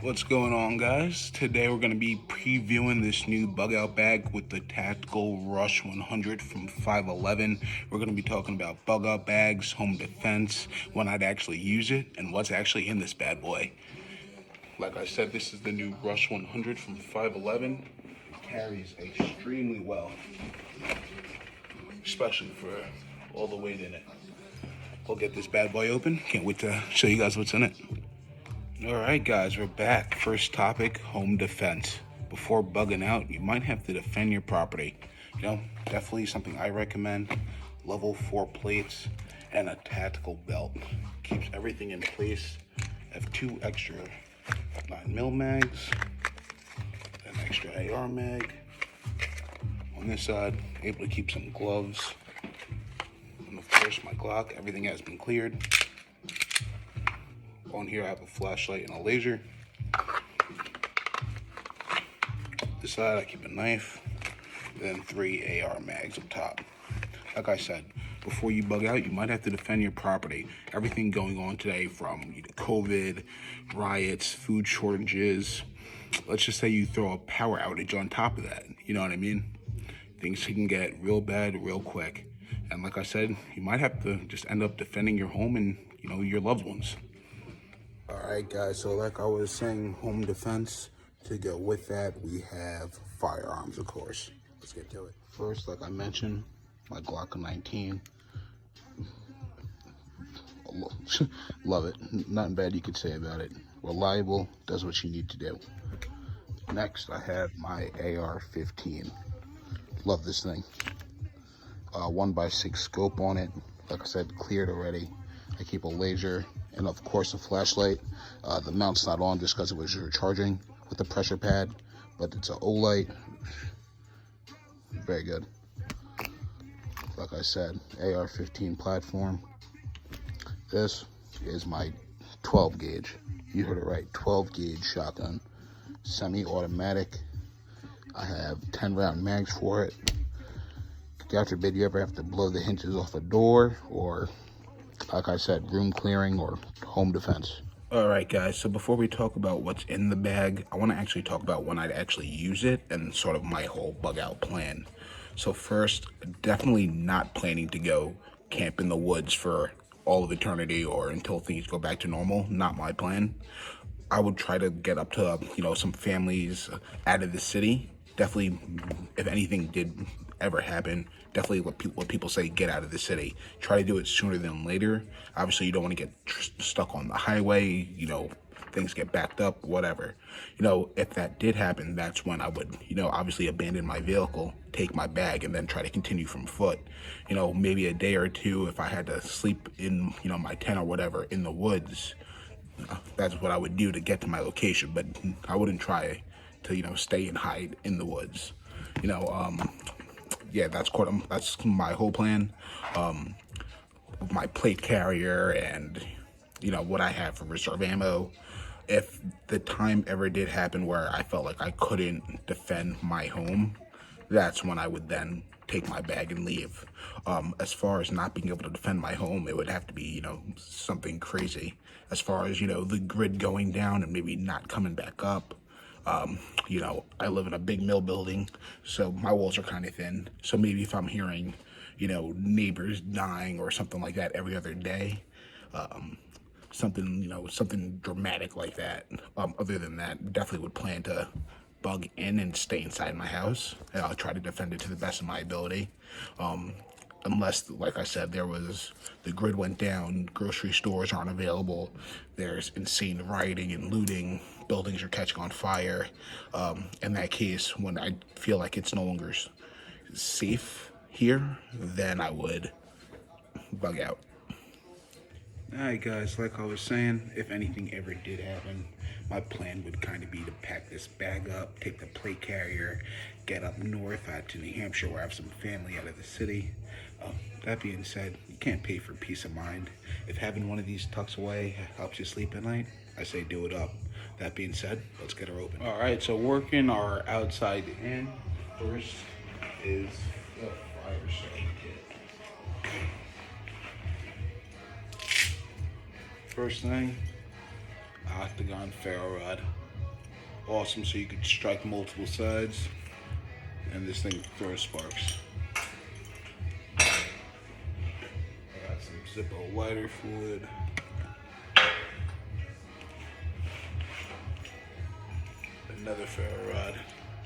What's going on, guys? Today we're going to be previewing this new bug out bag with the Tactical Rush 100 from 511. We're going to be talking about bug out bags, home defense, when I'd actually use it, and what's actually in this bad boy. Like I said, this is the new Rush 100 from 511. It carries extremely well, especially for all the weight in it. We'll get this bad boy open. Can't wait to show you guys what's in it. Alright guys, we're back. First topic, home defense. Before bugging out, you might have to defend your property. Definitely something I recommend. Level 4 plates and a tactical belt. Keeps everything in place. I have 2 extra 9mm mags, an extra AR mag. On this side, able to keep some gloves. And of course my Glock, everything has been cleared. On here I have a flashlight and a laser. This side I keep a knife, then 3 AR mags up top. Like I said, before you bug out, you might have to defend your property. Everything going on today, from COVID, riots, food shortages. Let's just say you throw a power outage on top of that. You know what I mean? Things can get real bad real quick. And like I said, you might have to just end up defending your home and your loved ones. Alright guys, so like I was saying, home defense. To go with that, we have firearms, of course. Let's get to it. First, like I mentioned, my Glock 19. Love it. Nothing bad you could say about it. Reliable, does what you need to do. Next, I have my AR-15. Love this thing. 1x6 scope on it. Like I said, cleared already. I keep a laser and of course a flashlight. The mount's not on just because it was charging with the pressure pad, but it's an O-light. Very good. Like I said, AR-15 platform. This is my 12 gauge. You heard it right, 12 gauge shotgun. Semi-automatic. I have 10 round mags for it. God forbid you ever have to blow the hinges off a door, or like I said, room clearing or home defense. Alright guys, so before we talk about what's in the bag, I want to actually talk about when I'd actually use it and sort of my whole bug out plan. So first, definitely not planning to go camp in the woods for all of eternity or until things go back to normal. Not my plan. I would try to get up to, some families out of the city. Definitely, if anything did ever happen, definitely what people say, get out of the city. Try to do it sooner than later. Obviously, you don't want to get stuck on the highway, things get backed up, whatever. If that did happen, that's when I would, obviously abandon my vehicle, take my bag, and then try to continue from foot. Maybe a day or two if I had to sleep in, my tent or whatever in the woods. That's what I would do to get to my location, but I wouldn't try to, stay and hide in the woods. Yeah, that's my whole plan. My plate carrier and, what I have for reserve ammo. If the time ever did happen where I felt like I couldn't defend my home, that's when I would then take my bag and leave. As far as not being able to defend my home, it would have to be, something crazy. As far as, the grid going down and maybe not coming back up. I live in a big mill building, so my walls are kind of thin. So maybe if I'm hearing, neighbors dying or something like that every other day, something dramatic like that. Other than that, definitely would plan to bug in and stay inside my house, and I'll try to defend it to the best of my ability. Unless, like I said, the grid went down, grocery stores aren't available, there's insane rioting and looting, buildings are catching on fire. In that case, when I feel like it's no longer safe here, then I would bug out. Alright guys, like I was saying, if anything ever did happen, my plan would kind of be to pack this bag up, take the plate carrier, get up north out to New Hampshire where I have some family out of the city. That being said, you can't pay for peace of mind. If having one of these tucks away helps you sleep at night, I say do it up. That being said, let's get her open. Alright, so working our outside in, first is the fire starting kit. First thing, octagon ferro rod. awesome, so you could strike multiple sides, and this thing throws sparks. I got some Zippo lighter fluid. Another ferro rod,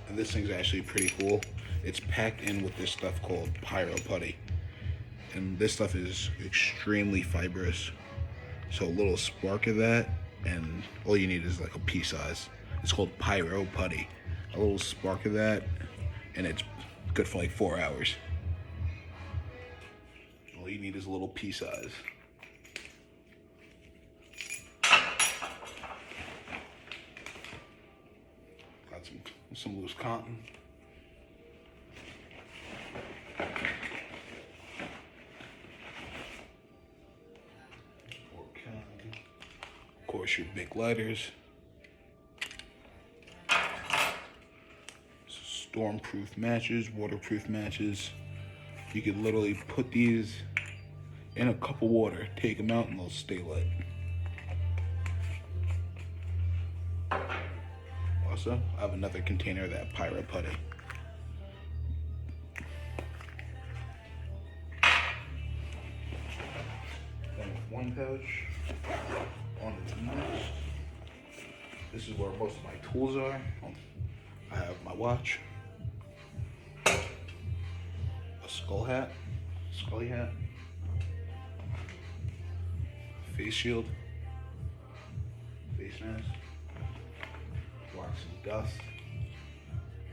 and this thing's actually pretty cool. It's packed in with this stuff called pyro putty, and this stuff is extremely fibrous, so a little spark of that and all you need is like a pea size. It's called pyro putty. A little spark of that and it's good for like 4 hours. All you need is a little pea size. Got some loose cotton. Of course, your big lighters. Storm-proof matches, waterproof matches. You could literally put these in a cup of water, take them out, and they'll stay lit. Also, I have another container of that pyro putty. Then with one pouch, on the next. This is where most of my tools are. I have my watch, a scully hat, face shield, face mask, block some dust.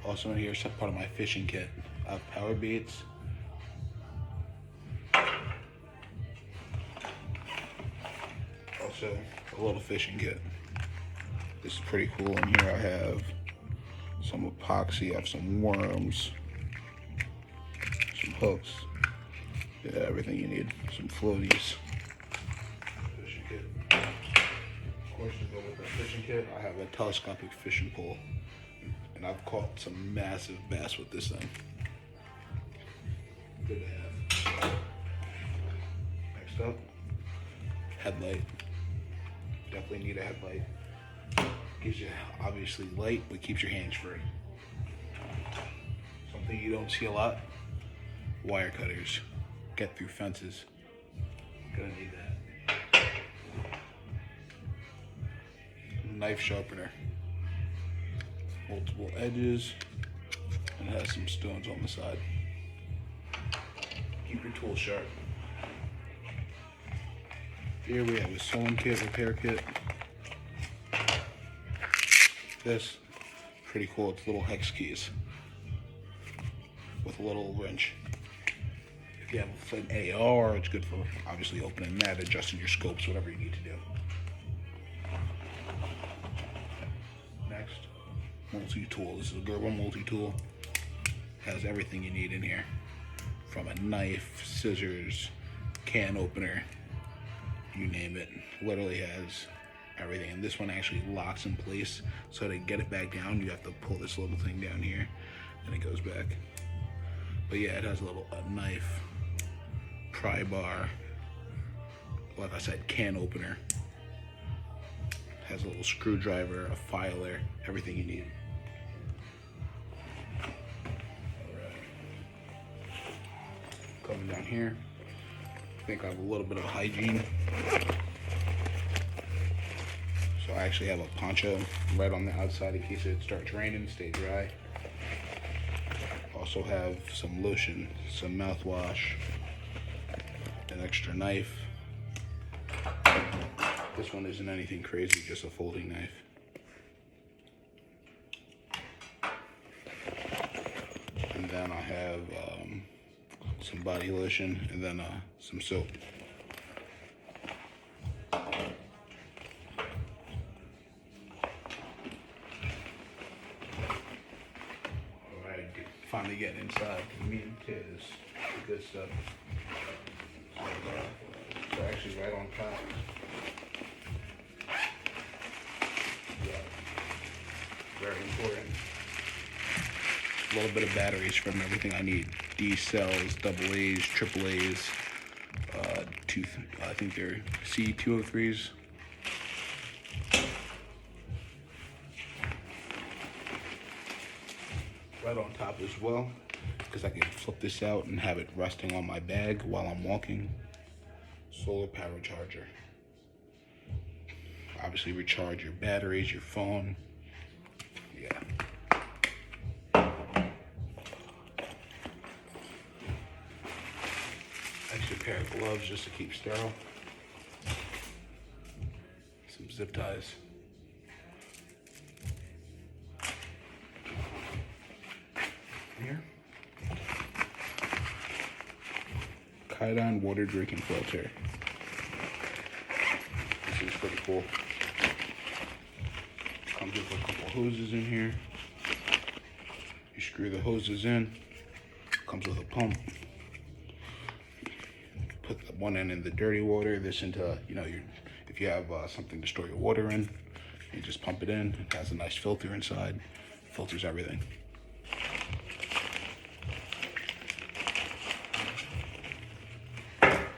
Also in here is part of my fishing kit. I have power baits, also a little fishing kit. This is pretty cool. In here I have some epoxy, I have some worms, some hooks, yeah, everything you need, some floaties. Fishing kit. Of course, to go with the fishing kit, I have a telescopic fishing pole, and I've caught some massive bass with this thing. Good to have. Next up, headlight. Definitely need a headlight. Gives you obviously light, but keeps your hands free. Something you don't see a lot, wire cutters. Get through fences. Gonna need that. Knife sharpener. Multiple edges, and has some stones on the side. Keep your tool sharp. Here we have a sewing kit, repair kit. This, pretty cool, it's little hex keys with a little wrench. If you have an AR, it's good for obviously opening that, adjusting your scopes, whatever you need to do. Next, multi-tool. This is a Gerber multi-tool. Has everything you need in here. From a knife, scissors, can opener, you name it. Literally has everything, and this one actually locks in place, so to get it back down you have to pull this little thing down here and it goes back. But yeah, it has a knife, pry bar, like I said, can opener, has a little screwdriver, a filer, everything you need. Alright, coming down here, I think I have a little bit of hygiene. So I actually have a poncho right on the outside in case it starts raining, stay dry. Also have some lotion, some mouthwash, an extra knife. This one isn't anything crazy, just a folding knife. And then I have some body lotion, and then some soap. Finally getting inside. The meat and kit is the good stuff. So actually right on top. Yeah. Very important. A little bit of batteries from everything I need. D cells, double A's, triple A's, I think they're C203s. right on top as well, because I can flip this out and have it resting on my bag while I'm walking. Solar power charger. Obviously recharge your batteries, your phone. Yeah. Extra pair of gloves just to keep sterile. Some zip ties. Here. Kaidan water drinking filter. This is pretty cool. Comes with a couple hoses in here. You screw the hoses in. Comes with a pump. Put the one end in the dirty water. This into, you know, if you have something to store your water in, you just pump it in. It has a nice filter inside. Filters everything.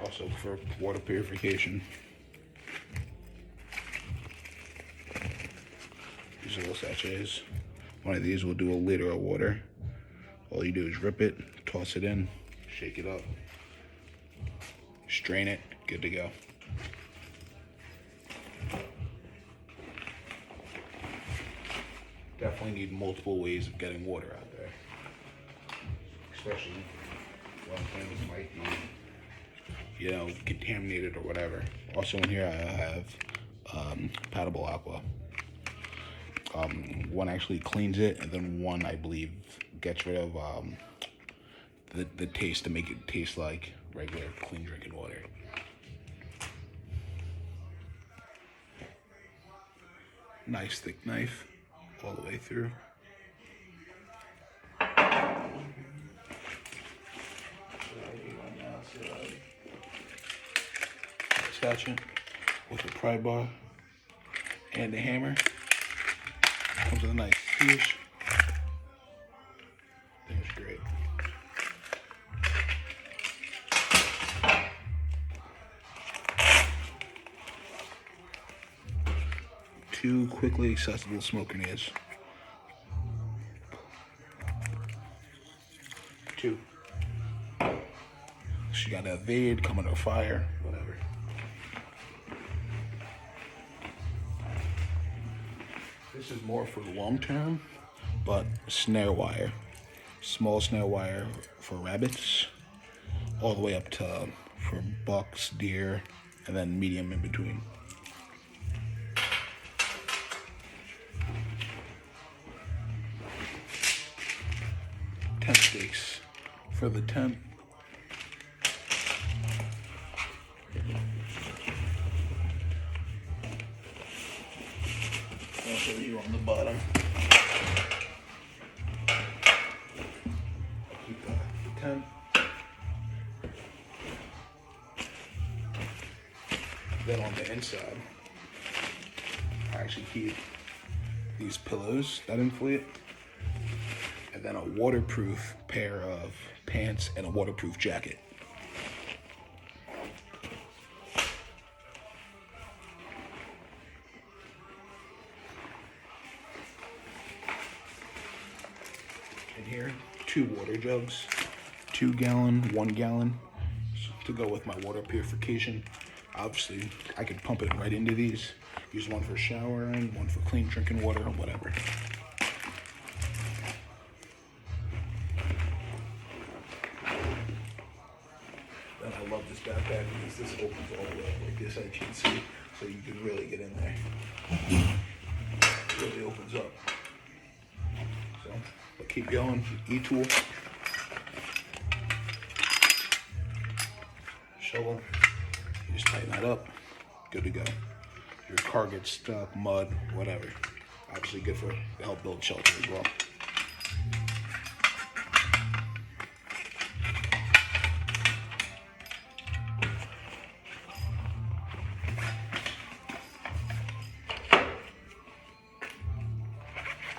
Also for water purification. These little sachets. One of these will do a liter of water. All you do is rip it, toss it in, shake it up, strain it, good to go. Definitely need multiple ways of getting water out there, especially when things might be, you know, contaminated or whatever. Also in here I have Potable Aqua. One actually cleans it, and then one, I believe, gets rid of the taste to make it taste like regular clean drinking water. Nice thick knife all the way through. Attach it with a pry bar and a hammer. Comes with a nice fish. That's great. Two quickly accessible smoke grenades. Two. She got to evade, come under fire, whatever. This is more for long term, but snare wire. Small snare wire for rabbits, all the way up to for bucks, deer, and then medium in between. Tent stakes for the tent. Also here on the bottom. Keep the tent. Then on the inside, I actually keep these pillows that inflate, and then a waterproof pair of pants and a waterproof jacket. In here, 2 water jugs, 2 gallon, 1 gallon, to go with my water purification. Obviously, I could pump it right into these. Use one for showering, one for clean drinking water, or whatever. Then I love this backpack because this opens all the way up like this, as you can see, so you can really get in there. It really opens up. So, but keep going, E-tool. Shovel. You just tighten that up, good to go. Your car gets stuck, mud, whatever. Obviously good for to help build shelter as well.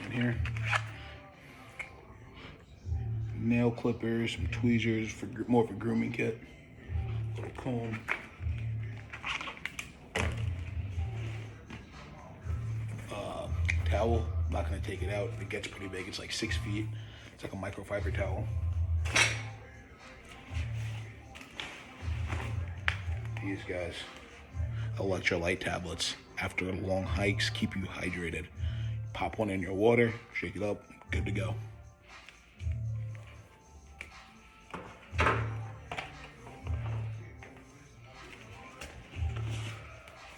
In here, nail clippers, some tweezers for more of a grooming kit. Little comb. Towel. I'm not gonna take it out. It gets pretty big. It's like 6 feet. It's like a microfiber towel. These guys, electrolyte tablets. After long hikes, keep you hydrated. Pop one in your water, shake it up, good to go.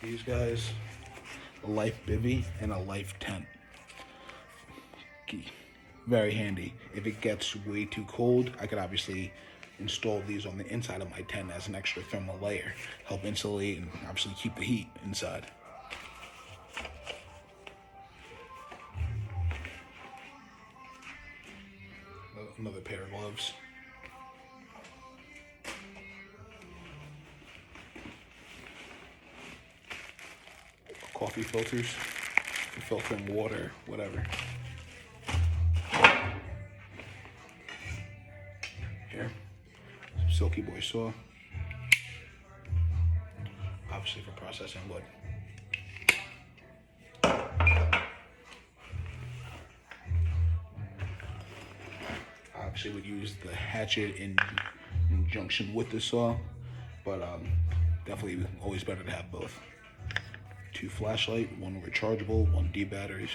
These guys, a life bivvy and a life tent. Very handy. If it gets way too cold, I could obviously install these on the inside of my tent as an extra thermal layer. Help insulate and obviously keep the heat inside. Another pair of gloves. Coffee filters for filtering water, whatever. Here, some Silky Boy saw, obviously for processing wood. Obviously would use the hatchet in conjunction with the saw, but definitely always better to have both. 2 flashlight, 1 rechargeable, 1 D batteries.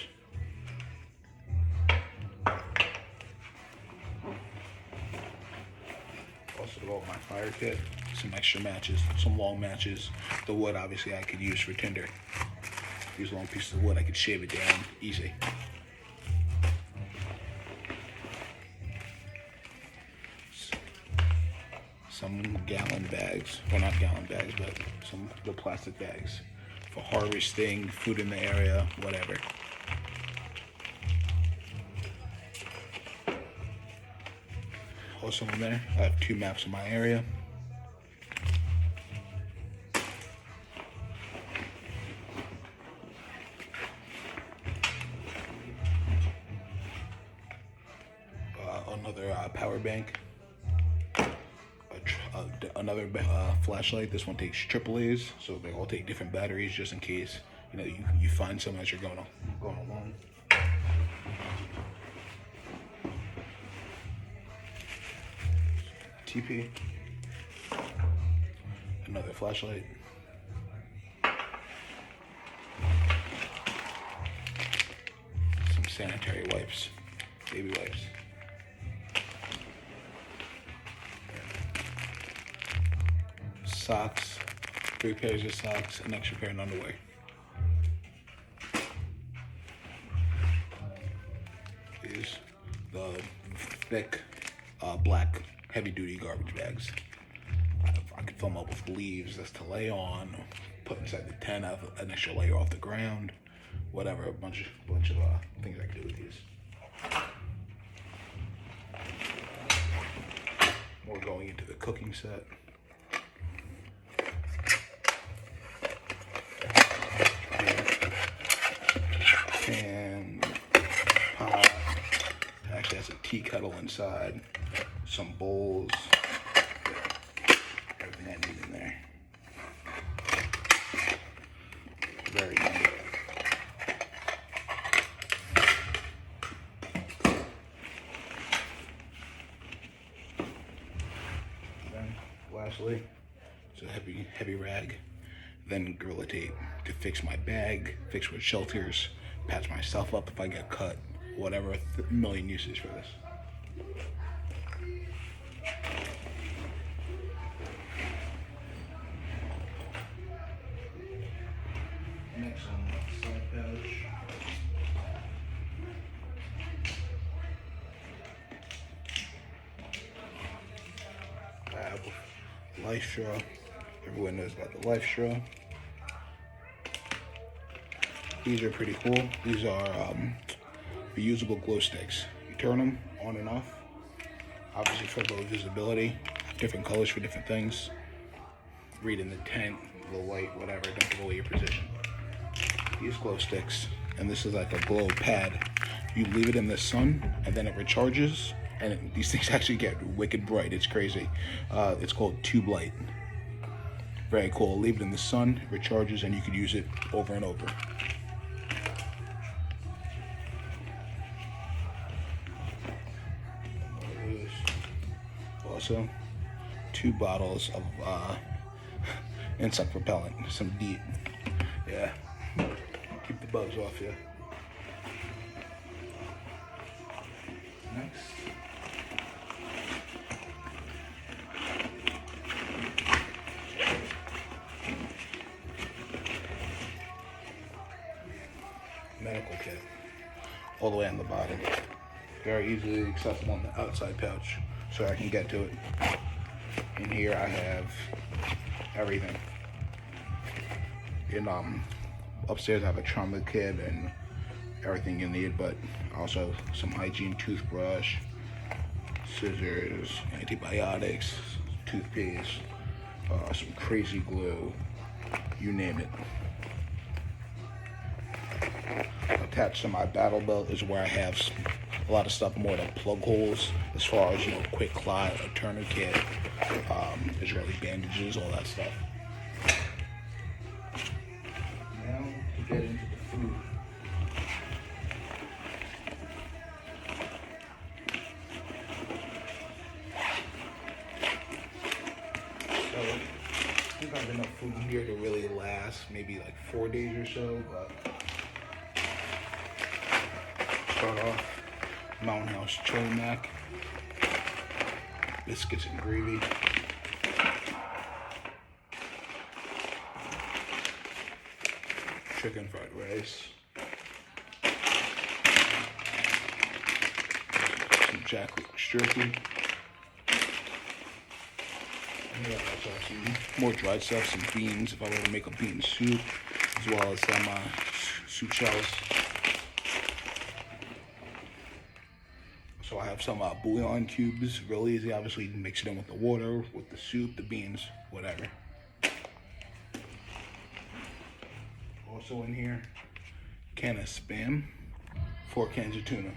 Also developed my fire kit, some extra matches, some long matches. The wood obviously I could use for tinder. These long pieces of wood, I could shave it down easy. Some gallon bags, well not gallon bags, but some the plastic bags for harvesting, food in the area, whatever. Also in there, I have 2 maps of my area. Another power bank. Another flashlight. This one takes AAA's, so they all take different batteries just in case you find some as you're going along. TP. Another flashlight. Some sanitary wipes, baby wipes. Socks, 3 pairs of socks, an extra pair of underwear. These the thick black heavy-duty garbage bags. I could fill them up with leaves just to lay on, or put inside the tent, have an extra layer off the ground, whatever. A bunch of things I could do with these. We're going into the cooking set. And pot, actually has a tea kettle inside, some bowls, everything I need in there. Very handy. Then lastly, it's a heavy rag, then Gorilla Tape to fix my bag, fix with shelters, patch myself up if I get cut, whatever. A million uses for this. Next on the side pouch. I have a life straw. Everyone knows about the life straw. These are pretty cool. These are reusable glow sticks. You turn them on and off, obviously for low visibility, different colors for different things. Read in the tent, the light, whatever, don't give away your position. These glow sticks, and this is like a glow pad. You leave it in the sun, and then it recharges, and these things actually get wicked bright. It's crazy. It's called tube light. Very cool. Leave it in the sun, it recharges, and you could use it over and over. also 2 bottles of insect repellent, some DEET. Yeah, keep the bugs off you. Next, medical kit, all the way on the bottom. Very easily accessible on the outside pouch, so I can get to it. In here I have everything. And upstairs I have a trauma kit and everything you need, but also some hygiene toothbrush, scissors, antibiotics, toothpaste, some crazy glue, you name it. Attached to my battle belt is where I have a lot of stuff more to plug holes, as far as, you know, quick clot, a tourniquet, Israeli bandages, all that stuff. Now to get into the food. So I think I have enough food in here to really last maybe like 4 days or so, but start off Mountain House chili mac, biscuits and gravy, chicken fried rice, some Jack Lick's jerky, and yeah, also some more dried stuff, some beans if I want to make a bean soup, as well as some soup shells. So I have some bouillon cubes, real easy. Obviously, you can mix it in with the water, with the soup, the beans, whatever. Also in here, can of Spam, 4 cans of tuna.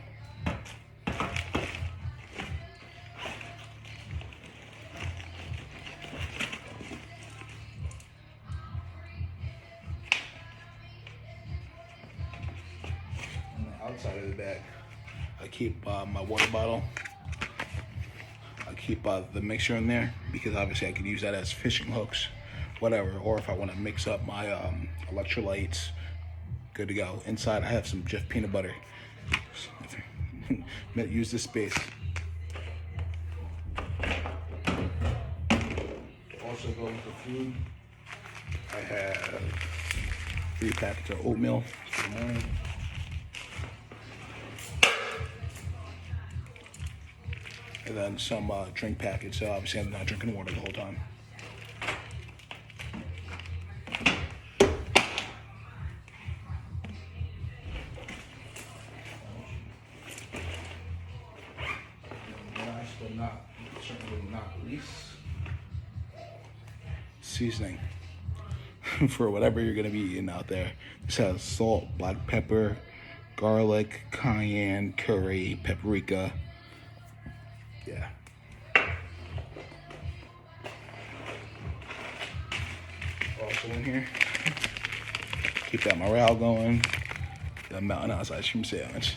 On the outside of the bag, I keep my water bottle. I keep the mixer in there because obviously I could use that as fishing hooks, whatever. Or if I want to mix up my electrolytes, good to go. Inside I have some Jif peanut butter. Use this space. Also go with the food. I have 3 packets of oatmeal for the morning. And then some drink packets, so obviously I'm not drinking water the whole time. And last but certainly not least, seasoning. For whatever you're gonna be eating out there. This has salt, black pepper, garlic, cayenne, curry, paprika. Yeah. Also in here, keep that morale going. The Mountain House ice cream sandwich.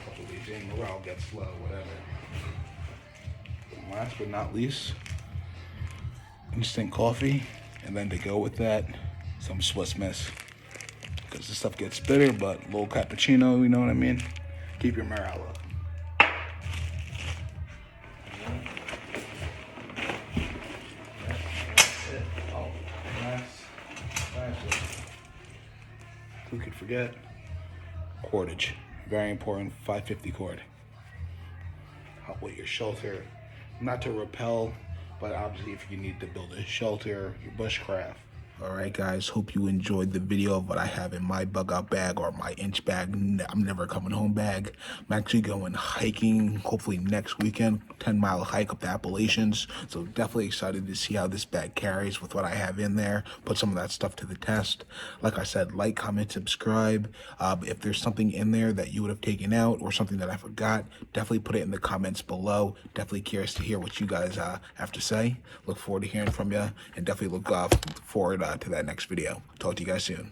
Couple of these in, morale gets low, whatever. And last but not least, instant coffee, and then to go with that, some Swiss Miss. Because this stuff gets bitter, but a little cappuccino, you know what I mean? Keep your morale up. Who could forget? Cordage. Very important, 550 cord. Help with your shelter. Not to repel, but obviously if you need to build a shelter, your bushcraft. Alright guys, hope you enjoyed the video of what I have in my bug out bag, or my inch bag, I'm never coming home bag. I'm actually going hiking, hopefully next weekend, 10-mile hike up the Appalachians. So definitely excited to see how this bag carries with what I have in there. Put some of that stuff to the test. Like I said, like, comment, subscribe. If there's something in there that you would have taken out or something that I forgot, definitely put it in the comments below. Definitely curious to hear what you guys have to say. Look forward to hearing from you, and definitely look forward to that next video. Talk to you guys soon.